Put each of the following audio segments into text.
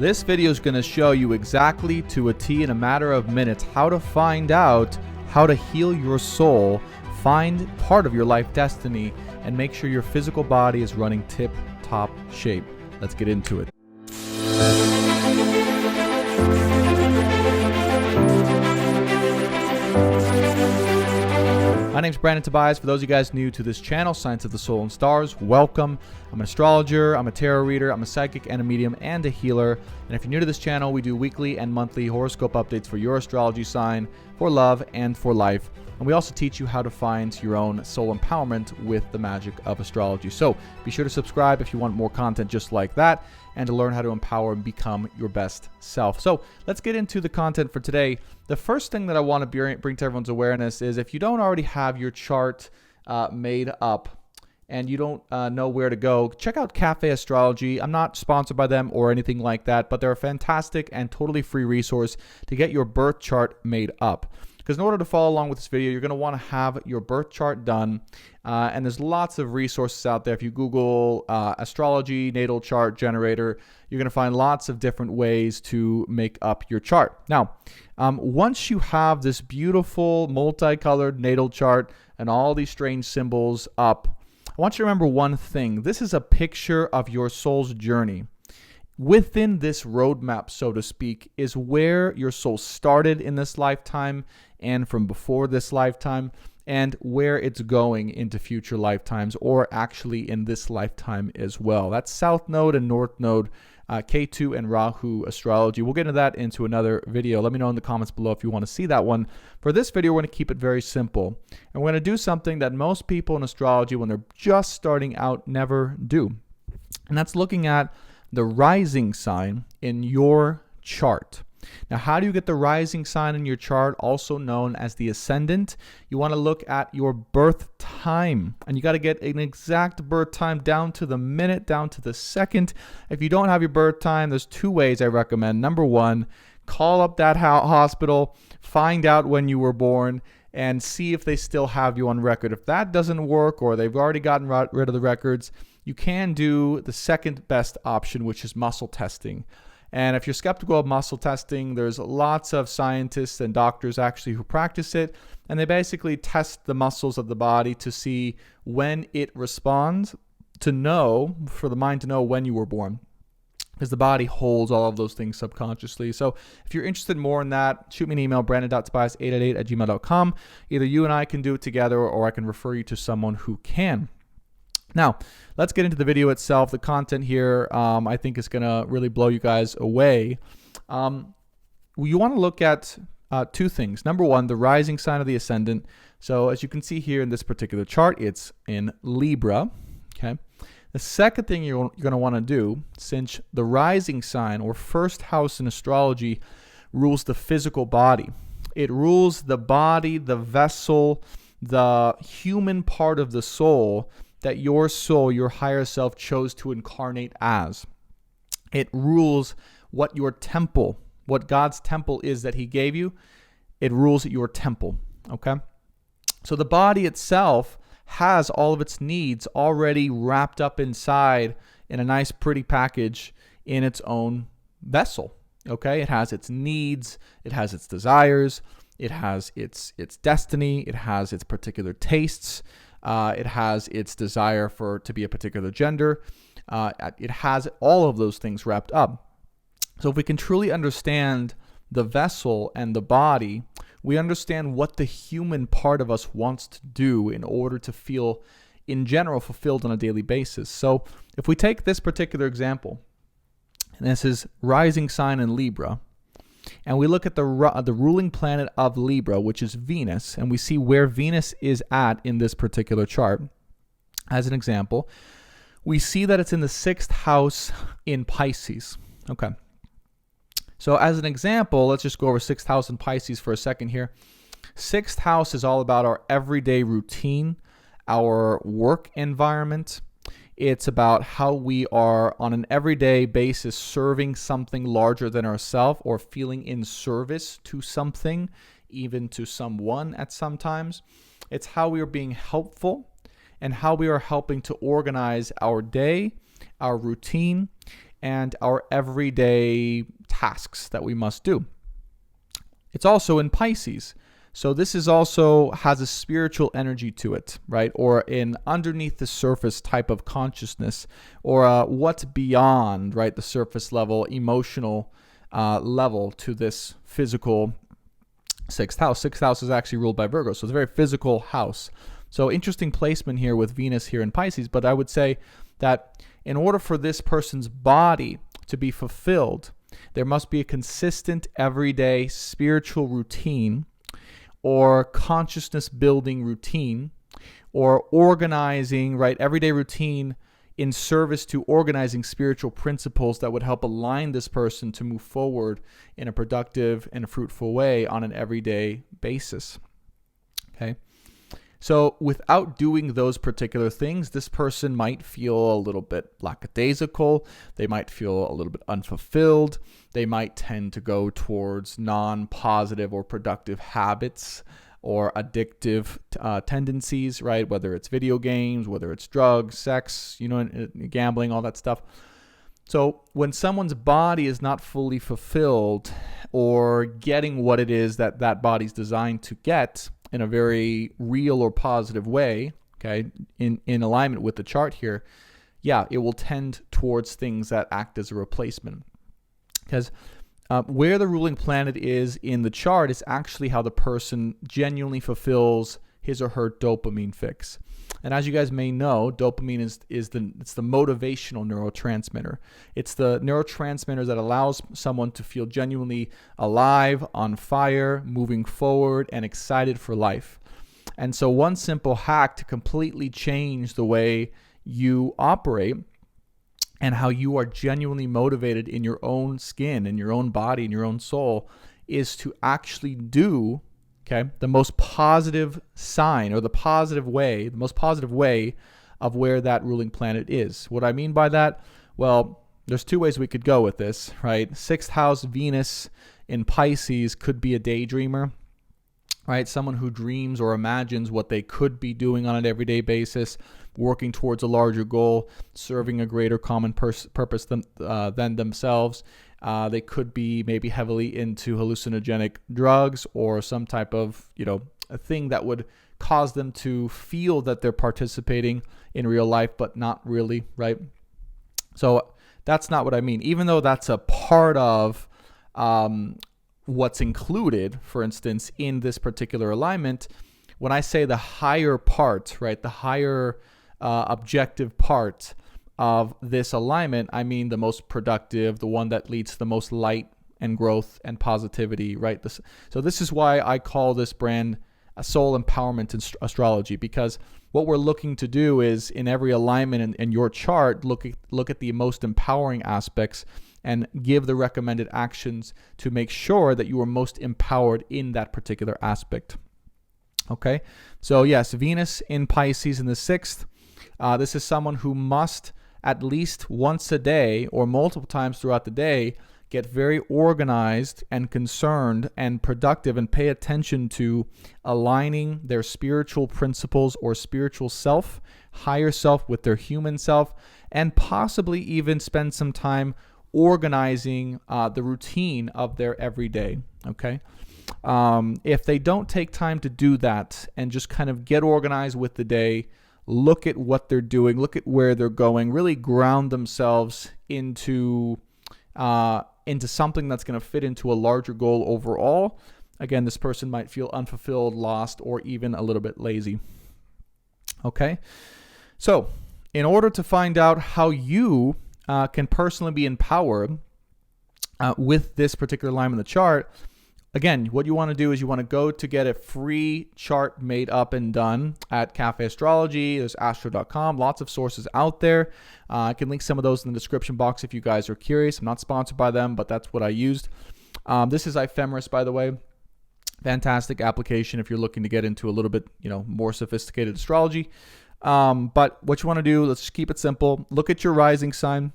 This video is going to show you exactly to a T in a matter of minutes how to find out how to heal your soul, find part of your life destiny, and make sure your physical body is running tip-top shape. Let's get into it. My name's Brandon Tobias. For those of you guys new to this channel, Science of the Soul and Stars, welcome. I'm an astrologer, I'm a tarot reader, I'm a psychic and a medium and a healer. And if you're new to this channel, we do weekly and monthly horoscope updates for your astrology sign, for love, and for life. And we also teach you how to find your own soul empowerment with the magic of astrology. So be sure to subscribe if you want more content just like that and to learn how to empower and become your best self. So let's get into the content for today. The first thing that I want to bring to everyone's awareness is if you don't already have your chart made up and you don't know where to go, check out Cafe Astrology. I'm not sponsored by them or anything like that, but they're a fantastic and totally free resource to get your birth chart made up. Because in order to follow along with this video, you're going to want to have your birth chart done. And there's lots of resources out there. If you Google astrology, natal chart generator, you're going to find lots of different ways to make up your chart. Now, once you have this beautiful multicolored natal chart and all these strange symbols up, I want you to remember one thing. This is a picture of your soul's journey. Within this roadmap, so to speak, is where your soul started in this lifetime and from before this lifetime, and where it's going into future lifetimes, or actually in this lifetime as well. That's South Node and North Node, K2 and Rahu astrology. We'll get into that into another video. Let me know in the comments below if you want to see that one. For this video, we're going to keep it very simple. And we're going to do something that most people in astrology, when they're just starting out, never do. And that's looking at the rising sign in your chart. Now, how do you get the rising sign in your chart, also known as the ascendant? You want to look at your birth time, and you got to get an exact birth time down to the minute, down to the second. If you don't have your birth time, there's two ways I recommend. Number one, call up that hospital, find out when you were born, and see if they still have you on record. If that doesn't work, or they've already gotten rid of the records, you can do the second best option, which is muscle testing. And if you're skeptical of muscle testing, there's lots of scientists and doctors actually who practice it. And they basically test the muscles of the body to see when it responds, to know, for the mind to know when you were born. Because the body holds all of those things subconsciously. So if you're interested more in that, shoot me an email, brandon.tobias888@gmail.com. Either you and I can do it together, or I can refer you to someone who can. Now, let's get into the video itself. The content here, I think, is going to really blow you guys away. You want to look at two things. Number one, the rising sign of the ascendant. So as you can see here in this particular chart, it's in Libra. Okay. The second thing you're going to want to do, since the rising sign or first house in astrology rules the physical body. It rules the body, the vessel, the human part of the soul that your soul, your higher self, chose to incarnate as. It rules what your temple, what God's temple is that he gave you. It rules your temple, okay? So the body itself has all of its needs already wrapped up inside in a nice, pretty package in its own vessel, okay? It has its needs, it has its desires, it has its destiny, it has its particular tastes, it has its desire to be a particular gender. It has all of those things wrapped up. So if we can truly understand the vessel and the body, we understand what the human part of us wants to do in order to feel, in general, fulfilled on a daily basis. So if we take this particular example, and this is rising sign in Libra, and we look at the ruling planet of Libra, which is Venus, and we see where Venus is at in this particular chart. As an example, we see that it's in the 6th house in Pisces. Okay. So as an example, let's just go over 6th house in Pisces for a second here. 6th house is all about our everyday routine, our work environment. It's about how we are on an everyday basis serving something larger than ourselves, or feeling in service to something, even to someone at some times. It's how we are being helpful and how we are helping to organize our day, our routine, and our everyday tasks that we must do. It's also in Pisces. So this is also has a spiritual energy to it, right? Or an underneath the surface type of consciousness, or what's beyond, right, the surface level, emotional level to this physical sixth house. Sixth house is actually ruled by Virgo, so it's a very physical house. So interesting placement here with Venus here in Pisces, but I would say that in order for this person's body to be fulfilled, there must be a consistent everyday spiritual routine or consciousness building routine or organizing, right, everyday routine in service to organizing spiritual principles that would help align this person to move forward in a productive and a fruitful way on an everyday basis. Okay. So without doing those particular things, this person might feel a little bit lackadaisical. They might feel a little bit unfulfilled. They might tend to go towards non-positive or productive habits or addictive tendencies, right? Whether it's video games, whether it's drugs, sex, gambling, all that stuff. So when someone's body is not fully fulfilled or getting what it is that that body's designed to get in a very real or positive way, okay, in alignment with the chart here, yeah, it will tend towards things that act as a replacement. Because where the ruling planet is in the chart is actually how the person genuinely fulfills his or her dopamine fix. And as you guys may know, dopamine is the motivational neurotransmitter. It's the neurotransmitter that allows someone to feel genuinely alive, on fire, moving forward, and excited for life. And so one simple hack to completely change the way you operate and how you are genuinely motivated in your own skin, in your own body, in your own soul, is to actually do, okay, the most positive sign or the most positive way of where that ruling planet is. What I mean by that, well, there's two ways we could go with this, right? Sixth house Venus in Pisces could be a daydreamer, right? Someone who dreams or imagines what they could be doing on an everyday basis, working towards a larger goal, serving a greater common purpose than themselves. They could be maybe heavily into hallucinogenic drugs or some type of, a thing that would cause them to feel that they're participating in real life, but not really, right? So that's not what I mean. Even though that's a part of what's included, for instance, in this particular alignment, when I say the higher part, right, the higher objective part of this alignment, I mean the most productive, the one that leads to the most light and growth and positivity, right? So this is why I call this brand a soul empowerment astrology, because what we're looking to do is in every alignment in your chart, look at the most empowering aspects and give the recommended actions to make sure that you are most empowered in that particular aspect. Okay, so yes, Venus in Pisces in the 6th. This is someone who must at least once a day or multiple times throughout the day get very organized and concerned and productive and pay attention to aligning their spiritual principles or spiritual self, higher self with their human self, and possibly even spend some time organizing the routine of their everyday, okay? If they don't take time to do that and just kind of get organized with the day, look at what they're doing, look at where they're going, really ground themselves into something that's going to fit into a larger goal overall. Again, this person might feel unfulfilled, lost, or even a little bit lazy. Okay? So, in order to find out how you can personally be empowered with this particular line in the chart, again, what you want to do is you want to go to get a free chart made up and done at Cafe Astrology. There's astro.com, lots of sources out there. I can link some of those in the description box if you guys are curious. I'm not sponsored by them, but that's what I used. This is Ephemeris, by the way. Fantastic application if you're looking to get into a little bit, more sophisticated astrology. But what you want to do, let's just keep it simple. Look at your rising sign.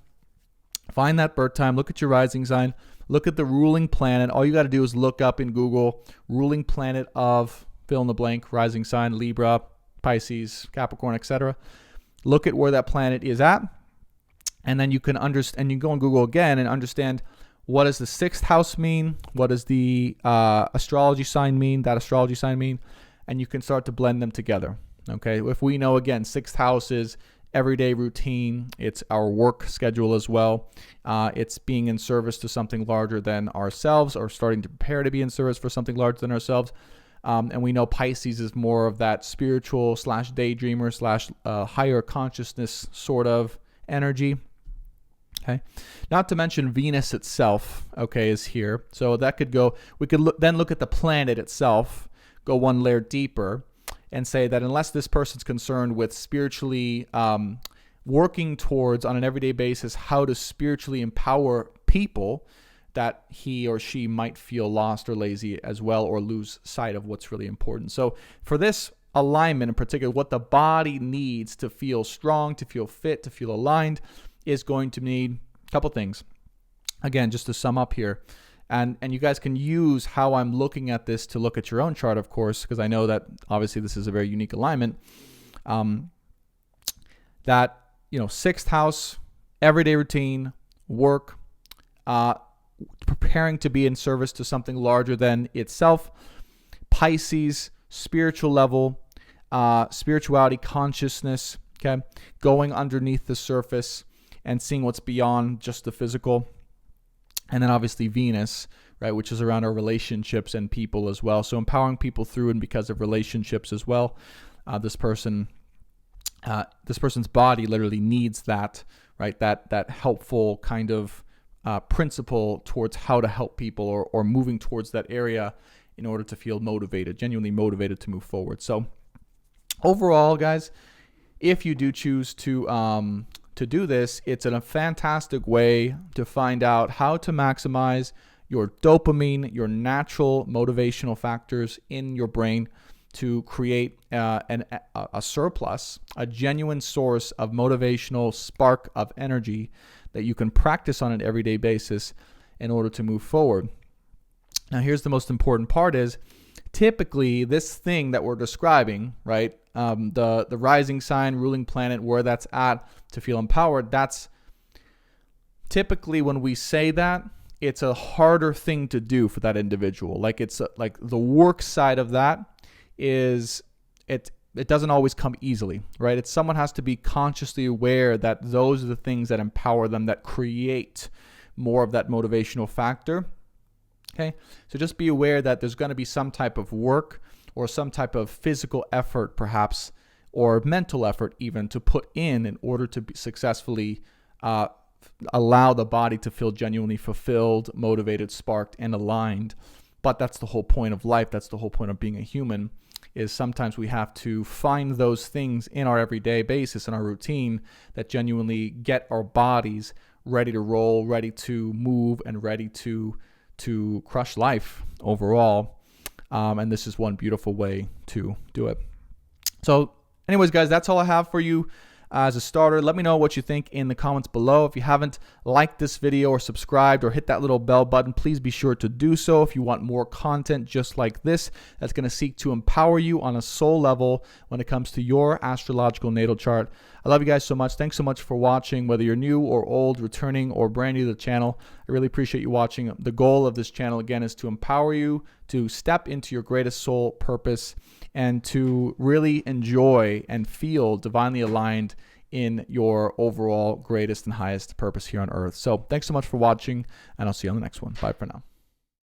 Find that birth time. Look at your rising sign. Look at the ruling planet. All you got to do is look up in Google ruling planet of fill in the blank, rising sign, Libra, Pisces, Capricorn, etc. Look at where that planet is at. And then you can understand, and you go on Google again and understand, what does the 6th house mean? What does the astrology sign mean? That astrology sign mean? And you can start to blend them together. Okay. If we know, again, 6th house is everyday routine. It's our work schedule as well. It's being in service to something larger than ourselves, or starting to prepare to be in service for something larger than ourselves. And we know Pisces is more of that spiritual / daydreamer / higher consciousness sort of energy. Okay. Not to mention Venus itself, okay, is here. So that could go, we could then look at the planet itself, go one layer deeper, and say that unless this person's concerned with spiritually working towards, on an everyday basis, how to spiritually empower people, that he or she might feel lost or lazy as well, or lose sight of what's really important. So for this alignment in particular, what the body needs to feel strong, to feel fit, to feel aligned, is going to need a couple things. Again, just to sum up here, and you guys can use how I'm looking at this to look at your own chart, of course, because I know that obviously this is a very unique alignment. That, 6th house, everyday routine, work, preparing to be in service to something larger than itself. Pisces, spiritual level, spirituality, consciousness, okay, going underneath the surface and seeing what's beyond just the physical. And then obviously Venus, right, which is around our relationships and people as well. So empowering people through and because of relationships as well. This person's body literally needs that, right, that helpful kind of principle towards how to help people, or moving towards that area in order to feel motivated, genuinely motivated to move forward. So overall, guys, if you do choose to do this, it's a fantastic way to find out how to maximize your dopamine, your natural motivational factors in your brain, to create a surplus, a genuine source of motivational spark of energy that you can practice on an everyday basis in order to move forward. Now, here's the most important part is, typically this thing that we're describing, right, the rising sign, ruling planet, where that's at to feel empowered, that's typically, when we say that, it's a harder thing to do for that individual. Like, it's like the work side of that is, it doesn't always come easily, right? It's, someone has to be consciously aware that those are the things that empower them, that create more of that motivational factor. Okay, so just be aware that there's going to be some type of work or some type of physical effort, perhaps, or mental effort even, to put in order to be successfully allow the body to feel genuinely fulfilled, motivated, sparked, and aligned. But that's the whole point of life. That's the whole point of being a human, is sometimes we have to find those things in our everyday basis, in our routine, that genuinely get our bodies ready to roll, ready to move, and ready to crush life overall. And this is one beautiful way to do it. So anyways, guys, that's all I have for you as a starter. Let me know what you think in the comments below. If you haven't liked this video or subscribed or hit that little bell button, please be sure to do so if you want more content just like this that's going to seek to empower you on a soul level when it comes to your astrological natal chart. I love you guys so much. Thanks so much for watching, whether you're new or old, returning or brand new to the channel. I really appreciate you watching. The goal of this channel, again, is to empower you to step into your greatest soul purpose and to really enjoy and feel divinely aligned in your overall greatest and highest purpose here on earth. So thanks so much for watching, and I'll see you on the next one. Bye for now.